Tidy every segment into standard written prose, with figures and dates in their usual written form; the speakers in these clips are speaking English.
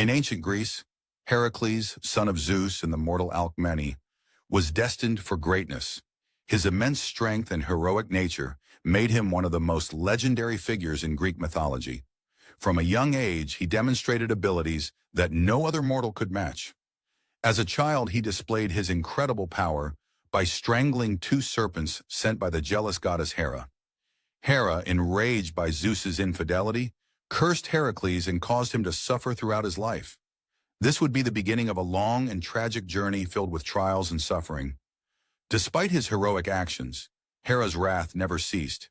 In ancient Greece, Hercules, son of Zeus and the mortal Alcmene, was destined for greatness. His immense strength and heroic nature made him one of the most legendary figures in Greek mythology. From a young age, he demonstrated abilities that no other mortal could match. As a child, he displayed his incredible power by strangling two serpents sent by the jealous goddess Hera. Hera, enraged by Zeus's infidelity, cursed Heracles and caused him to suffer throughout his life. This would be the beginning of a long and tragic journey filled with trials and suffering. Despite his heroic actions, Hera's wrath never ceased.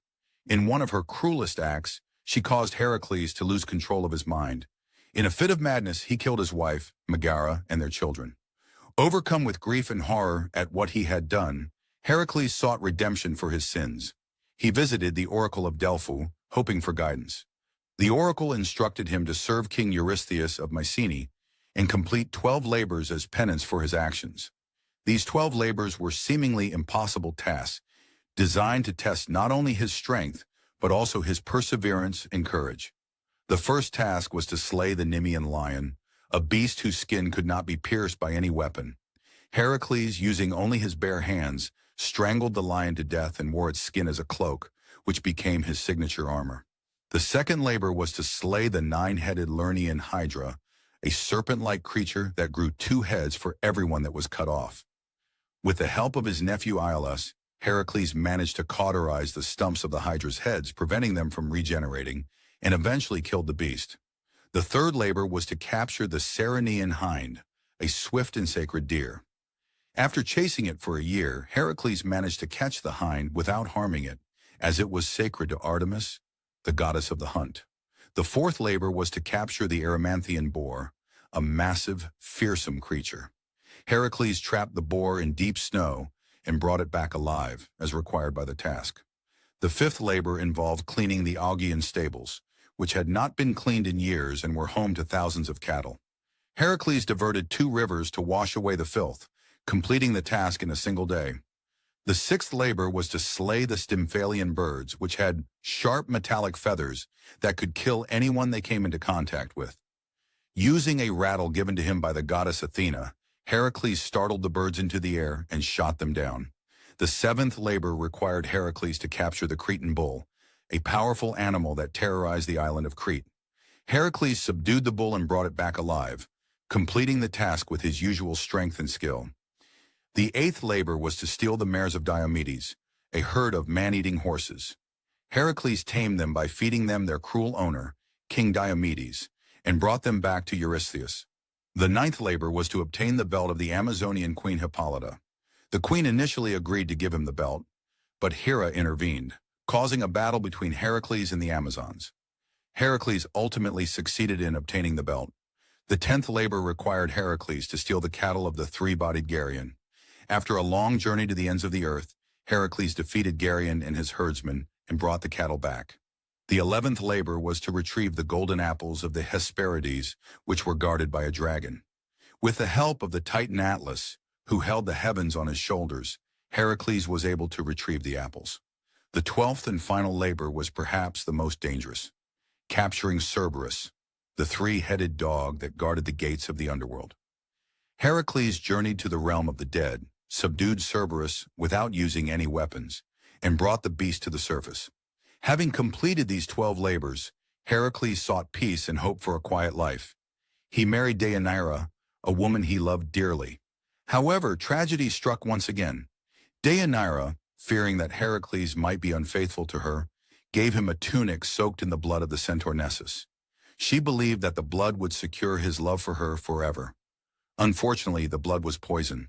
In one of her cruelest acts, she caused Heracles to lose control of his mind. In a fit of madness, he killed his wife, Megara, and their children. Overcome with grief and horror at what he had done, Heracles sought redemption for his sins. He visited the oracle of Delphi, hoping for guidance. The oracle instructed him to serve King Eurystheus of Mycenae and complete 12 labors as penance for his actions. These 12 labors were seemingly impossible tasks, designed to test not only his strength, but also his perseverance and courage. The first task was to slay the Nemean lion, a beast whose skin could not be pierced by any weapon. Heracles, using only his bare hands, strangled the lion to death and wore its skin as a cloak, which became his signature armor. The second labor was to slay the 9-headed Lernaean Hydra, a serpent-like creature that grew 2 heads for everyone that was cut off. With the help of his nephew Iolaus, Heracles managed to cauterize the stumps of the Hydra's heads, preventing them from regenerating, and eventually killed the beast. The third labor was to capture the Ceryneian hind, a swift and sacred deer. After chasing it for a year, Heracles managed to catch the hind without harming it, as it was sacred to Artemis, the goddess of the hunt. The fourth labor was to capture the Erymanthian boar, a massive, fearsome creature. Heracles trapped the boar in deep snow and brought it back alive, as required by the task. The fifth labor involved cleaning the Augean stables, which had not been cleaned in years and were home to thousands of cattle. Heracles diverted 2 rivers to wash away the filth, completing the task in a single day. The sixth labor was to slay the Stymphalian birds, which had sharp metallic feathers that could kill anyone they came into contact with. Using a rattle given to him by the goddess Athena, Heracles startled the birds into the air and shot them down. The seventh labor required Heracles to capture the Cretan bull, a powerful animal that terrorized the island of Crete. Heracles subdued the bull and brought it back alive, completing the task with his usual strength and skill. The eighth labor was to steal the mares of Diomedes, a herd of man-eating horses. Heracles tamed them by feeding them their cruel owner, King Diomedes, and brought them back to Eurystheus. The ninth labor was to obtain the belt of the Amazonian queen Hippolyta. The queen initially agreed to give him the belt, but Hera intervened, causing a battle between Heracles and the Amazons. Heracles ultimately succeeded in obtaining the belt. The 10th labor required Heracles to steal the cattle of the 3-bodied Geryon. After a long journey to the ends of the earth, Heracles defeated Geryon and his herdsmen and brought the cattle back. The 11th labor was to retrieve the golden apples of the Hesperides, which were guarded by a dragon. With the help of the Titan Atlas, who held the heavens on his shoulders, Heracles was able to retrieve the apples. The 12th and final labor was perhaps the most dangerous, capturing Cerberus, the 3-headed dog that guarded the gates of the underworld. Heracles journeyed to the realm of the dead, subdued Cerberus without using any weapons, and brought the beast to the surface. Having completed these 12 labors, Heracles sought peace and hoped for a quiet life. He married Deianira, a woman he loved dearly. However, tragedy struck once again. Deianira, fearing that Heracles might be unfaithful to her, gave him a tunic soaked in the blood of the centaur Nessus. She believed that the blood would secure his love for her forever. Unfortunately, the blood was poison.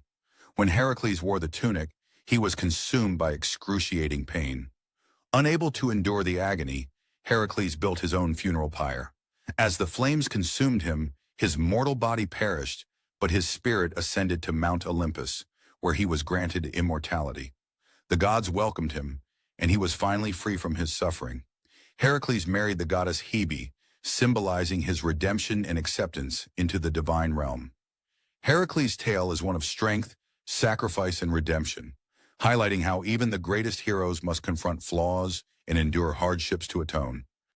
When Heracles wore the tunic, he was consumed by excruciating pain. Unable to endure the agony, Heracles built his own funeral pyre. As the flames consumed him, his mortal body perished, but his spirit ascended to Mount Olympus, where he was granted immortality. The gods welcomed him, and he was finally free from his suffering. Heracles married the goddess Hebe, symbolizing his redemption and acceptance into the divine realm. Heracles' tale is one of strength, sacrifice, and redemption, highlighting how even the greatest heroes must confront flaws and endure hardships to atone.